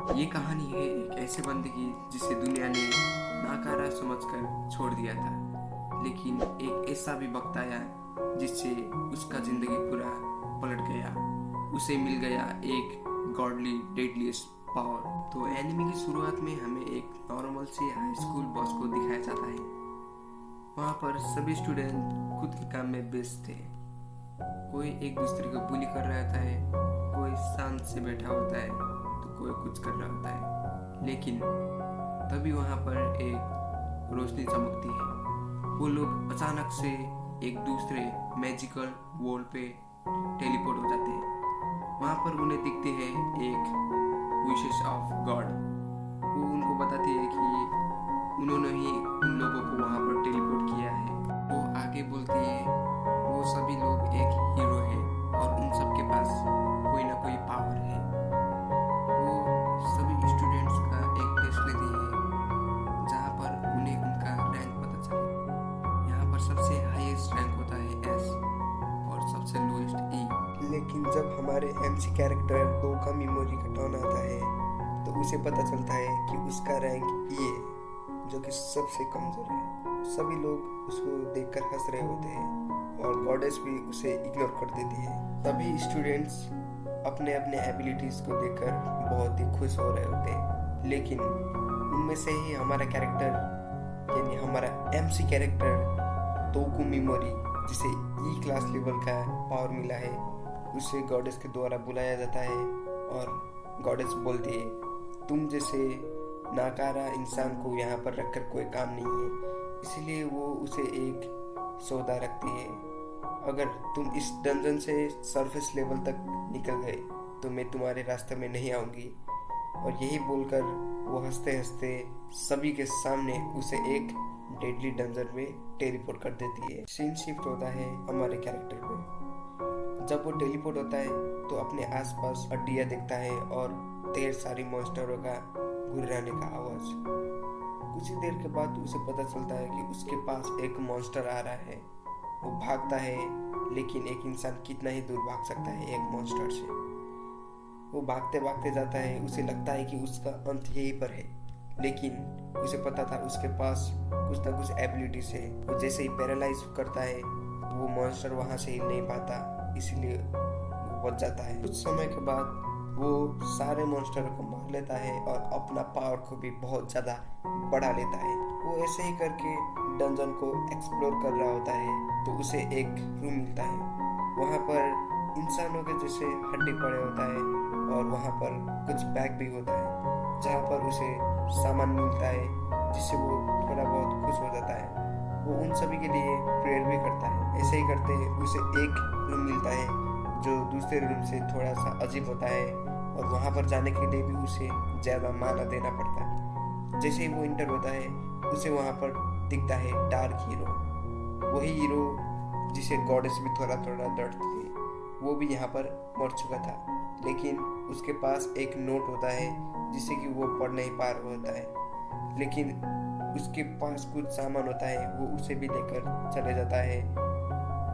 ये कहानी है एक ऐसे बंदे की जिसे दुनिया ने नाकारा समझकर छोड़ दिया था, लेकिन एक ऐसा भी वक्त आया जिससे उसका जिंदगी पूरा पलट गया। उसे मिल गया एक गॉडली डेडलीस्ट पावर। तो एनिमे की शुरुआत में हमें एक नॉर्मल सी हाई स्कूल बस को दिखाया जाता है। वहाँ पर सभी स्टूडेंट खुद के काम में व्यस्त थे। कोई एक दूसरे को बुली कर रहा होता है, कोई शांत से बैठा होता है, तो कोई कुछ कर रहा होता है। लेकिन तभी वहाँ पर एक रोशनी चमकती है। वो लोग अचानक से एक दूसरे मैजिकल वर्ल्ड पे टेलीपोर्ट हो जाते हैं। वहाँ पर उन्हें दिखते हैं एक विशेष ऑफ गॉड। वो उनको बताती है कि उन्होंने ही उन लोगों को वहाँ पर टेलीपोर्ट किया है। वो आगे बोलती है वो सभी लोग एक हीरो है और उन सब के पास कोई ना कोई पावर है। वो सभी स्टूडेंट्स का एक टेस्ट लेती है जहाँ पर उन्हें उनका रैंक पता चले। यहाँ पर सबसे हाईएस्ट रैंक होता है एस और सबसे लोएस्ट ई। लेकिन जब हमारे एमसी कैरेक्टर 2 का मेमोरी का टर्न आता है तो उसे पता चलता है कि उसका रैंक ई है, जो कि सबसे कमजोर है। सभी लोग उसको देखकर हंस रहे होते हैं और गॉडेस भी उसे इग्नोर कर देती है। तभी स्टूडेंट्स अपने अपने एबिलिटीज को देखकर बहुत ही खुश हो रहे होते हैं। लेकिन उनमें से ही हमारा कैरेक्टर यानी हमारा एमसी कैरेक्टर तोकु मेमोरी, जिसे ई क्लास लेवल का पावर मिला है, उसे गॉडेस के द्वारा बुलाया जाता है और गॉडेस बोलती है तुम जैसे नाकारा इंसान को यहाँ पर रखकर कोई काम नहीं है। इसलिए वो उसे एक सौदा रखती है, अगर तुम इस डंजन से सरफेस लेवल तक निकल गए तो मैं तुम्हारे रास्ते में नहीं आऊँगी। और यही बोलकर वो हंसते हंसते सभी के सामने उसे एक डेडली डंजन में टेलीपोर्ट कर देती है। सीन शिफ्ट होता है हमारे कैरेक्टर पे। जब वो टेलीपोर्ट होता है तो अपने आसपास हड्डियाँ दिखता है और ढेर सारी मॉन्स्टरों का गुर्राने का आवाज। कुछ ही देर के बाद उसे पता चलता है कि उसके पास एक मॉन्स्टर आ रहा है। वो भागता है, लेकिन एक इंसान कितना ही दूर भाग सकता है एक मॉन्स्टर से। वो भागते भागते जाता है, उसे लगता है कि उसका अंत यहीं पर है, लेकिन उसे पता था उसके पास कुछ ना कुछ एबिलिटीज है। वो जैसे ही पैरालाइज करता है वो मॉन्स्टर वहां से हिल नहीं पाता, इसलिए वो बच जाता है। कुछ समय के बाद वो सारे मॉन्स्टरों को मार लेता है और अपना पावर को भी बहुत ज़्यादा बढ़ा लेता है। वो ऐसे ही करके डंजन को एक्सप्लोर कर रहा होता है तो उसे एक रूम मिलता है। वहाँ पर इंसानों के जैसे हड्डी पड़े होता है और वहाँ पर कुछ बैग भी होता है जहाँ पर उसे सामान मिलता है, जिससे वो थोड़ा बहुत खुश हो जाता है। वो उन सभी के लिए प्रेयर भी करता है। ऐसे ही करते उसे एक रूम मिलता है जो दूसरे रूम से थोड़ा सा अजीब होता है और वहाँ पर जाने के लिए भी उसे ज़्यादा माना देना पड़ता है। जैसे ही वो इंटर होता है उसे वहाँ पर दिखता है डार्क हीरो, वही हीरो जिसे गॉडेस भी थोड़ा थोड़ा डरती थी। वो भी यहाँ पर मर चुका था, लेकिन उसके पास एक नोट होता है जिसे कि वो पढ़ नहीं पा रहा होता है, लेकिन उसके पास कुछ सामान होता है, वो उसे भी लेकर चले जाता है।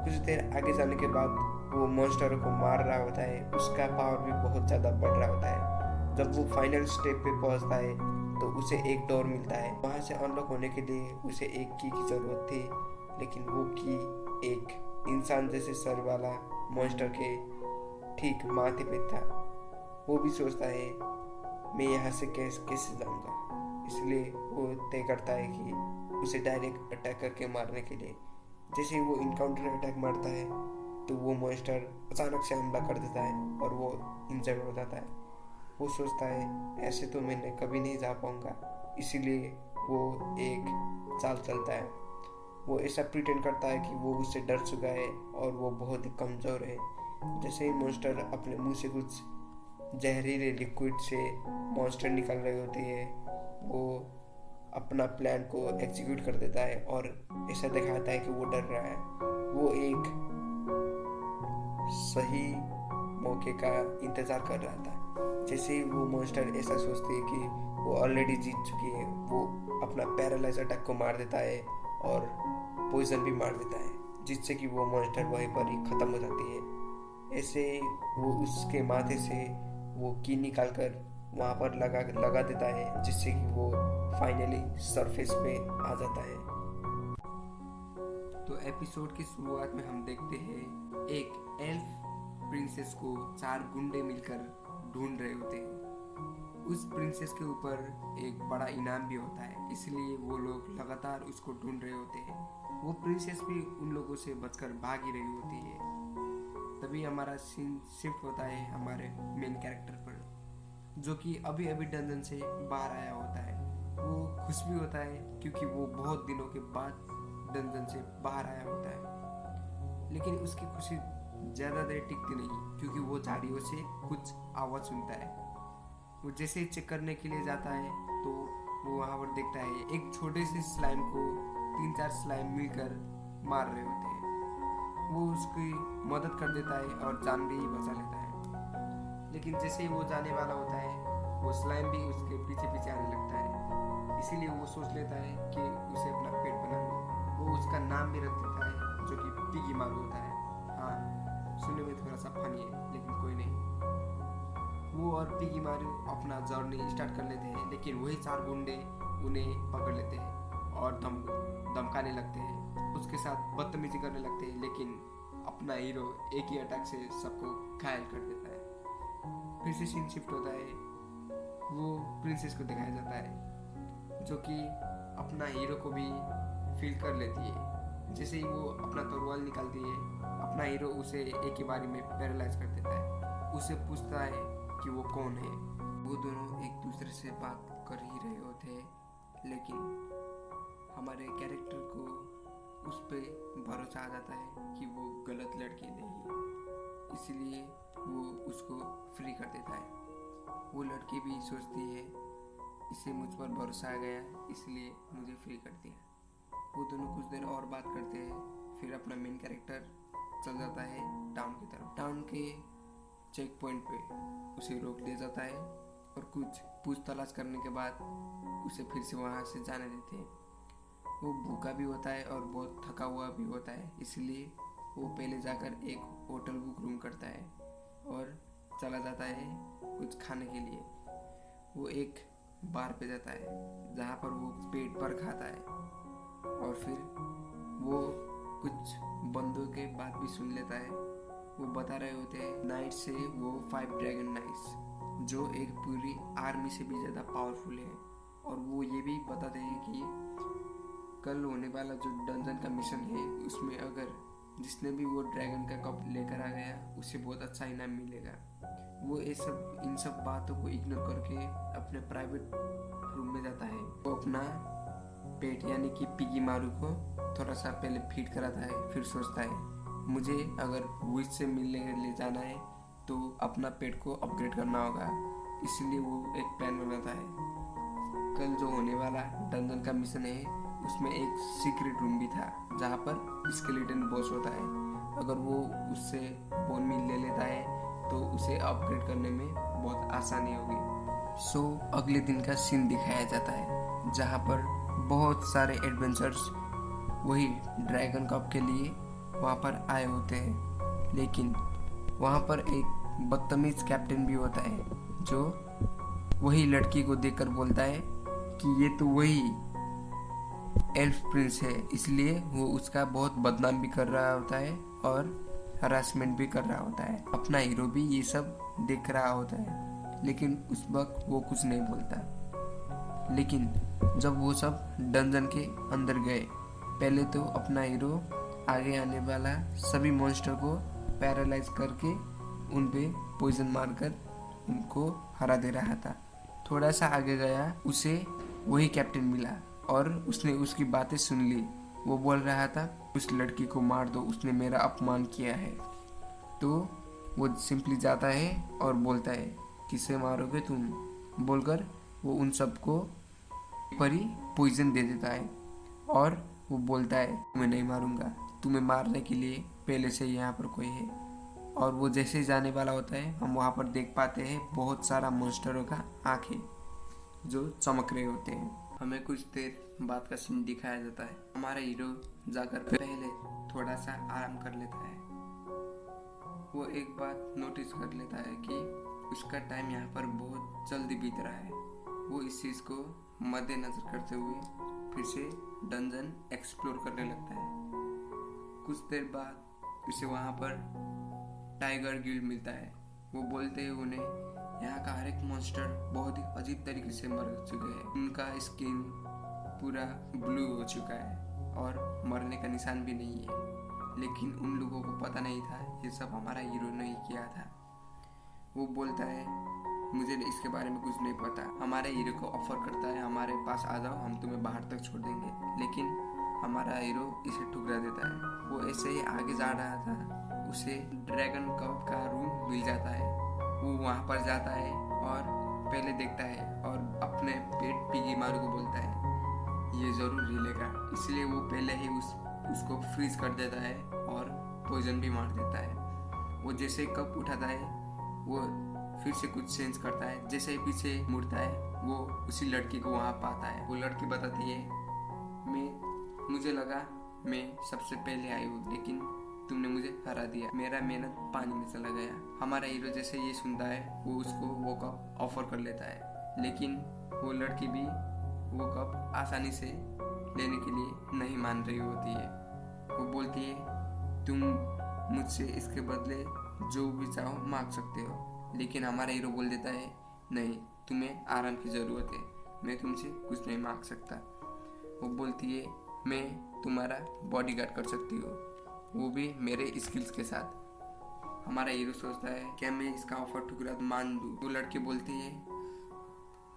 कुछ देर आगे जाने के बाद वो मॉन्स्टर को मार रहा होता है, उसका पावर भी बहुत ज़्यादा बढ़ रहा होता है। जब वो फाइनल स्टेप पे पहुंचता है तो उसे एक डोर मिलता है। वहाँ से अनलॉक होने के लिए उसे एक की ज़रूरत थी, लेकिन वो की एक इंसान जैसे सर वाला मॉन्स्टर के ठीक माथे पे था। वो भी सोचता है मैं यहाँ से कैसे जाऊँगा, इसलिए वो तय करता है कि उसे डायरेक्ट अटैक करके मारने के लिए। जैसे ही वो इनकाउंटर अटैक मारता है तो वो मॉन्स्टर अचानक से हमला कर देता है और वो इंजर्ड हो जाता है। वो सोचता है ऐसे तो मैं कभी नहीं जा पाऊँगा, इसीलिए वो एक चाल चलता है। वो ऐसा प्रिटेंड करता है कि वो उससे डर चुका है और वो बहुत ही कमज़ोर है। जैसे ही मॉन्स्टर अपने मुंह से कुछ जहरीले लिक्विड से मॉन्स्टर निकल रही होती है, वो अपना प्लान को एग्जीक्यूट कर देता है और ऐसा दिखाता है कि वो डर रहा है। वो एक सही मौके का इंतज़ार कर रहा था। जैसे ही वो मॉन्स्टर ऐसा सोचती है कि वो ऑलरेडी जीत चुकी है, वो अपना पैरालाइज अटैक को मार देता है और पॉइजन भी मार देता है, जिससे कि वो मॉन्स्टर वहीं पर ही ख़त्म हो जाती है। ऐसे वो उसके माथे से वो की निकाल कर वहाँ पर लगा देता है, जिससे कि वो फाइनली सरफेस पे आ जाता है। तो एपिसोड की शुरुआत में हम देखते हैं एक एल्फ प्रिंसेस को 4 गुंडे मिलकर ढूंढ रहे होते हैं। उस प्रिंसेस के ऊपर एक बड़ा इनाम भी होता है, इसलिए वो लोग लगातार उसको ढूंढ रहे होते हैं। वो प्रिंसेस भी उन लोगों से बचकर भाग ही रही होती है। तभी हमारा सीन शिफ्ट होता है हमारे मेन कैरेक्टर पर, जो कि अभी अभी डंजन से बाहर आया होता है। वो खुश भी होता है क्योंकि वो बहुत दिनों के बाद डंजन से बाहर आया होता है। लेकिन उसकी खुशी ज़्यादा देर टिकती नहीं, क्योंकि वो झाड़ियों से कुछ आवाज़ सुनता है। वो जैसे ही चेक करने के लिए जाता है तो वो वहाँ पर देखता है एक छोटे से स्लाइम को 3-4 स्लाइम मिलकर मार रहे होते हैं। वो उसकी मदद कर देता है और जान भी बचा लेता है। लेकिन जैसे ही वो जाने वाला होता है, वो स्लाइम भी उसके पीछे पीछे आने लगता है। इसीलिए वो सोच लेता है कि उसे अपना पेट बना लो। वो उसका नाम भी रख देता है, जो कि पिगी मारू होता है। हाँ, सुनने में थोड़ा सा फनी है, लेकिन कोई नहीं। वो और पिगी मारू अपना जर्नी स्टार्ट कर लेते हैं, लेकिन वही 4 गुंडे उन्हें पकड़ लेते हैं और धमकाने लगते हैं, उसके साथ बदतमीजी करने लगते हैं। लेकिन अपना हीरो एक ही अटैक से सबको घायल कर देता है। फिर से सीन शिफ्ट होता है, वो प्रिंसेस को दिखाया जाता है, जो कि अपना हीरो को भी फील कर लेती है। जैसे ही वो अपना तलवार निकालती है, अपना हीरो उसे एक ही बारी में पैरालाइज कर देता है। उसे पूछता है कि वो कौन है। वो दोनों एक दूसरे से बात कर ही रहे होते हैं, लेकिन हमारे कैरेक्टर को उस पर भरोसा आ जाता है कि वो गलत लड़की नहीं है, इसलिए वो उसको फ्री कर देता है। वो लड़की भी सोचती है इसे मुझ पर भरोसा आ गया, इसलिए मुझे फ्री कर दिया। वो दोनों कुछ देर और बात करते हैं, फिर अपना मेन कैरेक्टर चल जाता है टाउन की तरफ। टाउन के चेक पॉइंट पे उसे रोक दिया जाता है और कुछ पूछ तलाश करने के बाद उसे फिर से वहाँ से जाने देते हैं। वो भूखा भी होता है और बहुत थका हुआ भी होता है, इसलिए वो पहले जाकर एक होटल बुक रूम करता है और चला जाता है कुछ खाने के लिए। वो एक बार पे जाता है जहाँ पर वो पेट भर खाता है और फिर वो कुछ बंदों के बात भी सुन लेता है। वो बता रहे होते हैं नाइट से वो 5 ड्रैगन नाइट्स, जो एक पूरी आर्मी से भी ज़्यादा पावरफुल है। और वो ये भी बताते हैं कि कल होने वाला जो डंजन का मिशन है, उसमें अगर जिसने भी वो ड्रैगन का कप लेकर आ गया, उसे बहुत अच्छा इनाम मिलेगा। वो इन सब बातों को इग्नोर करके अपने प्राइवेट रूम में जाता है। वो अपना पेट यानी कि पिगी मारू को थोड़ा सा पहले फीड कराता है, फिर सोचता है मुझे अगर विश से मिलने के लिए जाना है तो अपना पेट को अपग्रेड करना होगा। इसलिए वो एक प्लान बनाता है। कल जो होने वाला डंजन का मिशन है, उसमें एक सीक्रेट रूम भी था जहाँ पर स्केलेटन बॉस होता है। अगर वो उससे बोन मील ले लेता है तो उसे अपग्रेड करने में बहुत आसानी होगी। अगले दिन का सीन दिखाया जाता है जहाँ पर बहुत सारे एडवेंचर्स वही ड्रैगन कप के लिए वहाँ पर आए होते हैं। लेकिन वहाँ पर एक बदतमीज कैप्टन भी होता है, जो वही लड़की को देखकर बोलता है कि ये तो वही एल्फ प्रिंस है। इसलिए वो उसका बहुत बदनाम भी कर रहा होता है और हरासमेंट भी कर रहा होता है। अपना हीरो भी ये सब देख रहा होता है, लेकिन उस वक्त वो कुछ नहीं बोलता। लेकिन जब वो सब डंजन के अंदर गए, पहले तो अपना हीरो आगे आने वाला सभी मॉन्स्टर को पैरालाइज करके उन पे पॉइजन मारकर उनको हरा दे रहा था। थोड़ा सा आगे गया, उसे वही कैप्टन मिला और उसने उसकी बातें सुन ली। वो बोल रहा था उस लड़की को मार दो, उसने मेरा अपमान किया है। तो वो सिंपली जाता है और बोलता है किसे मारोगे तुम, बोलकर वो उन सबको पर ही पॉइजन दे देता है। और वो बोलता है तुम्हें नहीं मारूंगा, तुम्हें मारने के लिए पहले से यहाँ पर कोई है। और वो जैसे ही जाने वाला होता है, हम वहाँ पर देख पाते हैं बहुत सारा मॉन्स्टरों का आँखें जो चमक रहे होते हैं। हमें कुछ देर बाद का सीन दिखाया जाता है। हमारा हीरो जाकर पहले थोड़ा सा आराम कर लेता है। वो एक बात नोटिस कर लेता है कि उसका टाइम यहाँ पर बहुत जल्दी बीत रहा है। वो इस चीज़ को मद्देनजर करते हुए फिर से डंजन एक्सप्लोर करने लगता है। कुछ देर बाद उसे वहाँ पर टाइगर गिल्ड मिलता है। वो बोलते हैं उन्हें यहाँ का हर एक मॉन्स्टर बहुत ही अजीब तरीके से मर चुके हैं। उनका स्किन पूरा ब्लू हो चुका है और मरने का निशान भी नहीं है। लेकिन उन लोगों को पता नहीं था ये सब हमारा हीरो ने ही किया था। वो बोलता है मुझे इसके बारे में कुछ नहीं पता। हमारे हीरो को ऑफर करता है हमारे पास आ जाओ, हम तुम्हें बाहर तक छोड़ देंगे। लेकिन हमारा हीरो इसे ठुकरा देता है। वो ऐसे ही आगे जा रहा था, उसे ड्रैगन कप का रूम मिल जाता है। वो वहाँ पर जाता है और पहले देखता है और अपने पेट पिगी मारू को बोलता है ये ज़रूर हिलेगा। इसलिए वो पहले ही उसको फ्रीज कर देता है और पॉइजन भी मार देता है। वो जैसे कप उठाता है वो फिर से कुछ सेंस करता है। जैसे ही पीछे मुड़ता है वो उसी लड़की को वहाँ पाता है। वो लड़की बताती है मुझे लगा मैं सबसे पहले आई हूँ, लेकिन तुमने मुझे हरा दिया। मेरा मेहनत पानी में चला गया। हमारा हीरो जैसे ये सुनता है वो उसको वो कप ऑफर कर लेता है। लेकिन वो लड़की भी वो कप आसानी से लेने के लिए नहीं मान रही होती है। वो बोलती है तुम मुझसे इसके बदले जो भी चाहो मांग सकते हो। लेकिन हमारा हीरो बोल देता है नहीं, तुम्हें आराम की ज़रूरत है, मैं तुमसे कुछ नहीं मांग सकता। वो बोलती है मैं तुम्हारा बॉडीगार्ड कर सकती हूँ, वो भी मेरे स्किल्स के साथ। हमारा हीरो सोचता है क्या मैं इसका ऑफर ठुकरा मान दूँ। वो लड़की बोलती है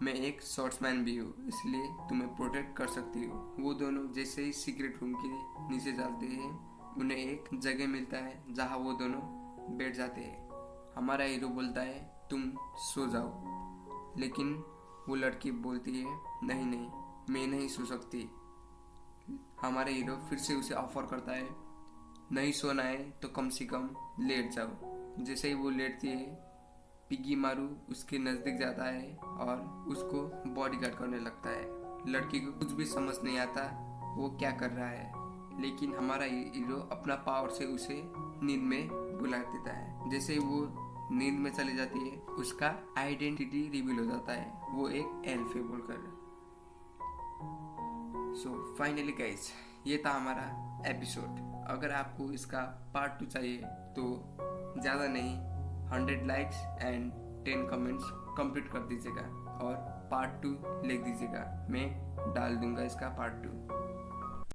मैं एक शॉर्ट्समैन भी हूँ, इसलिए तुम्हें प्रोटेक्ट कर सकती हूँ। वो दोनों जैसे ही सीक्रेट रूम के नीचे जाते हैं उन्हें एक जगह मिलता है जहाँ वो दोनों बैठ जाते हैं। हमारा हीरो बोलता है तुम सो जाओ। लेकिन वो लड़की बोलती है नहीं मैं नहीं सो सकती। हमारा हीरो फिर से उसे ऑफर करता है नहीं सोना है तो कम से कम लेट जाओ। जैसे ही वो लेटती है पिगी मारू उसके नज़दीक जाता है और उसको बॉडीगार्ड करने लगता है। लड़की को कुछ भी समझ नहीं आता वो क्या कर रहा है, लेकिन हमारा हीरो अपना पावर से उसे नींद में बुला देता है। जैसे ही वो नींद में चली जाती है उसका आइडेंटिटी रिवील हो जाता है, वो एक एल्फ है बोलकर। सो फाइनली गाइस ये था हमारा एपिसोड। अगर आपको इसका पार्ट 2 चाहिए तो ज़्यादा नहीं 100 लाइक्स एंड 10 कमेंट्स कंप्लीट कर दीजिएगा और पार्ट 2 लिख दीजिएगा, मैं डाल दूंगा इसका पार्ट 2।